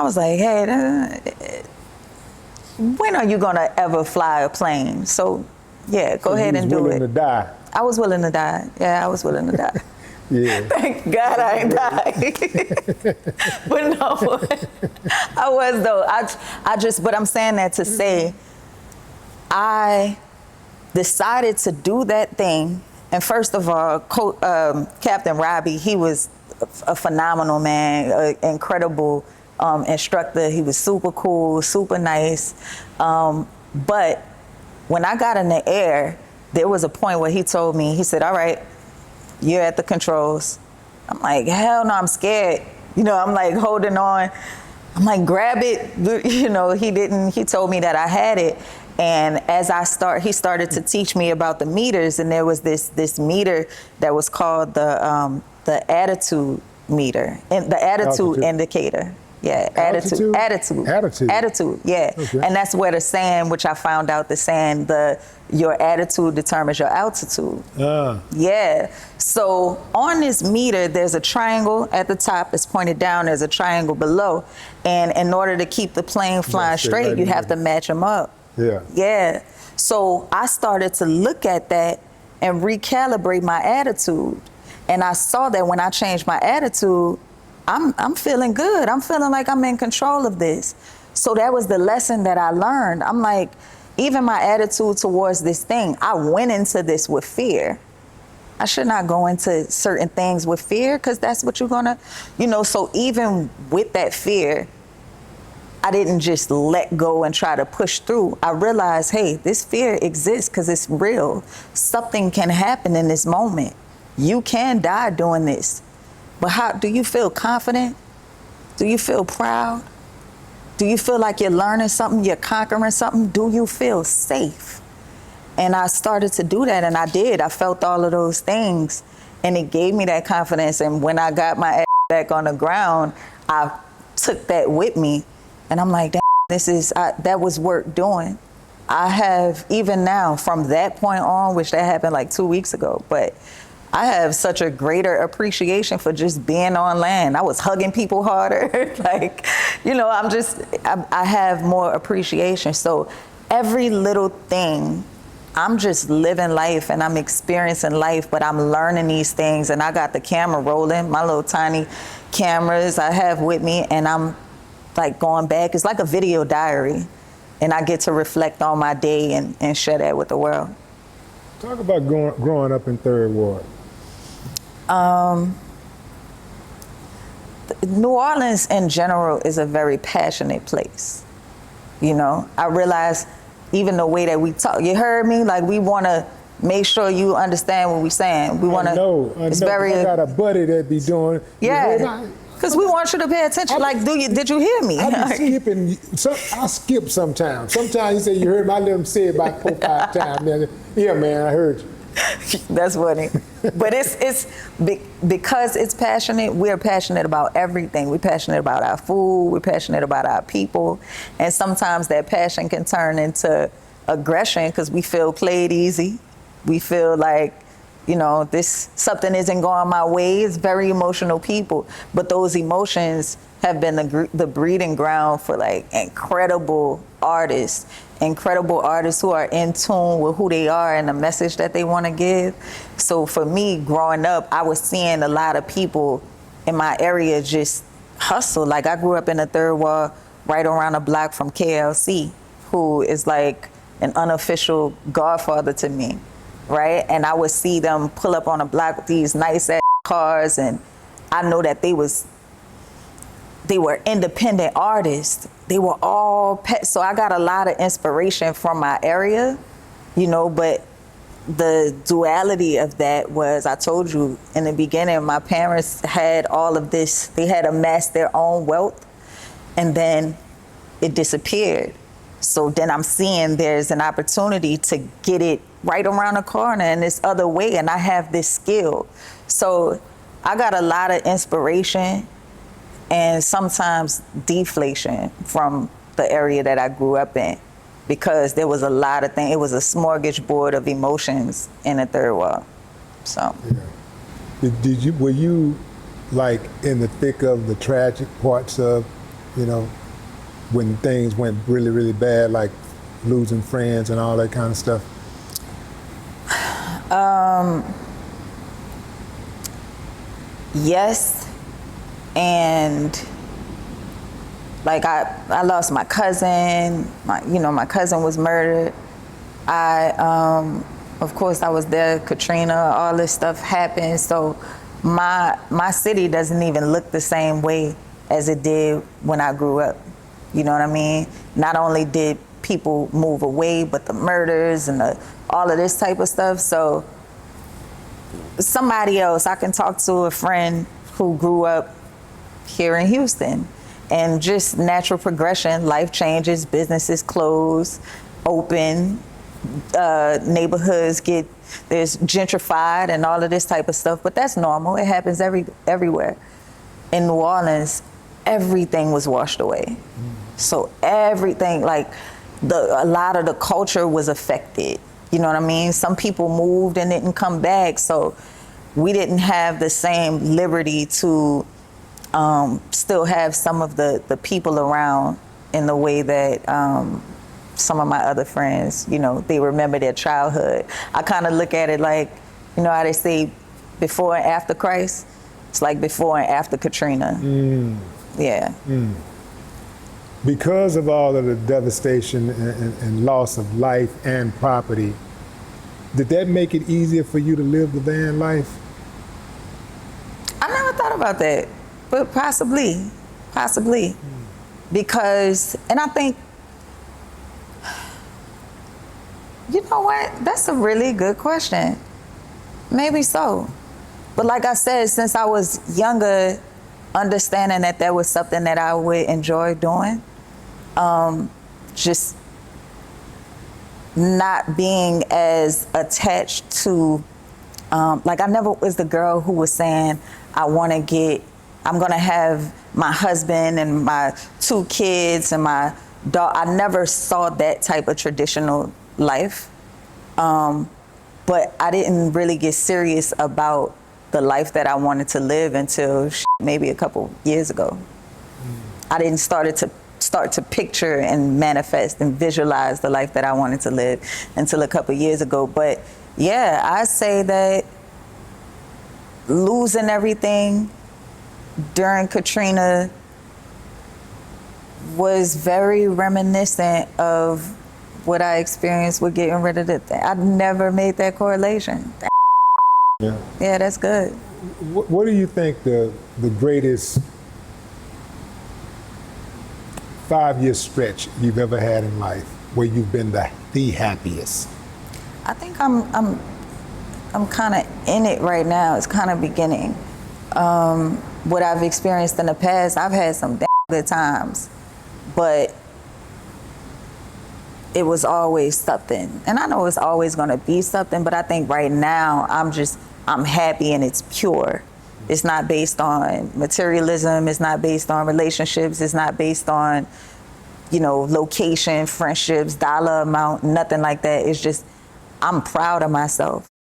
I was like, hey, when are you gonna ever fly a plane? So yeah, go ahead and do it. You was willing to die. I was willing to die. Yeah, I was willing to die. Yeah. Thank God I ain't died. But no, I was though. I just, but I'm saying that to say, I decided to do that thing. And first of all, Captain Robbie, he was a phenomenal man, an incredible instructor. He was super cool, super nice. But when I got in the air, there was a point where he told me, he said, all right, you're at the controls. I'm like, hell no, I'm scared. You know, I'm like holding on. I'm like, grab it. You know, he told me that I had it. And as he started to teach me about the meters, and there was this meter that was called the attitude meter, and the attitude indicator. Yeah, attitude, yeah. Okay. And that's where the saying, which I found out, the saying, your attitude determines your altitude. Yeah. So on this meter, there's a triangle at the top that's pointed down. There's a triangle below. And in order to keep the plane flying straight, you have to match them up. Yeah. Yeah. So I started to look at that and recalibrate my attitude. And I saw that when I changed my attitude, I'm feeling good. I'm feeling like I'm in control of this. So that was the lesson that I learned. I'm like, even my attitude towards this thing, I went into this with fear. I should not go into certain things with fear, because that's what you're gonna, so even with that fear, I didn't just let go and try to push through. I realized, hey, this fear exists because it's real. Something can happen in this moment. You can die doing this. But how do you feel confident? Do you feel proud? Do you feel like you're learning something, you're conquering something? Do you feel safe? And I started to do that, and I did. I felt all of those things, and it gave me that confidence. And when I got my ass back on the ground, I took that with me, and I'm like, that was worth doing. I have, even now, from that point on, which that happened like 2 weeks ago, but I have such a greater appreciation for just being on land. I was hugging people harder. Like, I have more appreciation. So every little thing, I'm just living life and I'm experiencing life, but I'm learning these things. And I got the camera rolling, my little tiny cameras I have with me, and I'm like going back. It's like a video diary. And I get to reflect on my day and share that with the world. Talk about growing up in Third Ward. New Orleans in general is a very passionate place. I realize even the way that we talk, you heard me? Like, we want to make sure you understand what we're saying. We want to. I know. I got a buddy that be doing. Yeah. Because we want you to pay attention. Did you hear me? I be skipping. I skip sometimes. Sometimes you say you heard me. I let them say it about 4 or 5 times. Yeah, man, I heard you. That's funny. But it's because it's passionate, we're passionate about everything. We're passionate about our food, we're passionate about our people. And sometimes that passion can turn into aggression because we feel played easy. We feel like, something isn't going my way. It's very emotional people. But those emotions have been the breeding ground for like incredible artists who are in tune with who they are and the message that they want to give. So for me, growing up, I was seeing a lot of people in my area just hustle. Like, I grew up in the Third Ward, right around the block from KLC, who is like an unofficial godfather to me, right? And I would see them pull up on a block with these nice ass cars, and I know that they were independent artists. They were all pets. So I got a lot of inspiration from my area, but the duality of that was, I told you in the beginning, my parents had all of this. They had amassed their own wealth, and then it disappeared. So then I'm seeing there's an opportunity to get it right around the corner in this other way, and I have this skill. So I got a lot of inspiration and sometimes deflation from the area that I grew up in, because there was a lot of things. It was a smorgasbord of emotions in the Third Ward. So, yeah. Were you like in the thick of the tragic parts of you know, when things went really, really bad, like losing friends and all that kind of stuff? Yes, and like I lost my cousin. My cousin was murdered. Of course, I was there. Katrina, all this stuff happened. So my city doesn't even look the same way as it did when I grew up. You know what I mean? Not only did people move away, but the murders and all of this type of stuff. So somebody else, I can talk to a friend who grew up here in Houston, and just natural progression, life changes, businesses close, open, neighborhoods there's gentrified and all of this type of stuff, but that's normal. It happens everywhere. In New Orleans, everything was washed away. So everything, like a lot of the culture was affected. You know what I mean? Some people moved and didn't come back, so we didn't have the same liberty to still have some of the people around in the way that some of my other friends, they remember their childhood. I kind of look at it like, how they say before and after Christ? It's like before and after Katrina. Yeah. Because of all of the devastation and loss of life and property, did that make it easier for you to live the van life? I never thought about that, but possibly. Because, and I think, you know what? That's a really good question. Maybe so. But like I said, since I was younger, understanding that was something that I would enjoy doing, just not being as attached to, like I never was the girl who was saying, I'm gonna have my husband and my 2 kids and my dog. I never saw that type of traditional life. But I didn't really get serious about the life that I wanted to live until maybe a couple years ago. I didn't start to picture and manifest and visualize the life that I wanted to live until a couple years ago. But yeah, I say that losing everything during Katrina was very reminiscent of what I experienced with getting rid of the thing. I never made that correlation. Yeah, that's good. What do you think the greatest 5-year stretch you've ever had in life where you've been the happiest? I think I'm kind of in it right now. It's kind of beginning. What I've experienced in the past, I've had some damn good times, but it was always something. And I know it's always gonna be something, but I think right now I'm happy and it's pure. It's not based on materialism, it's not based on relationships, it's not based on, location, friendships, dollar amount, nothing like that. It's just, I'm proud of myself.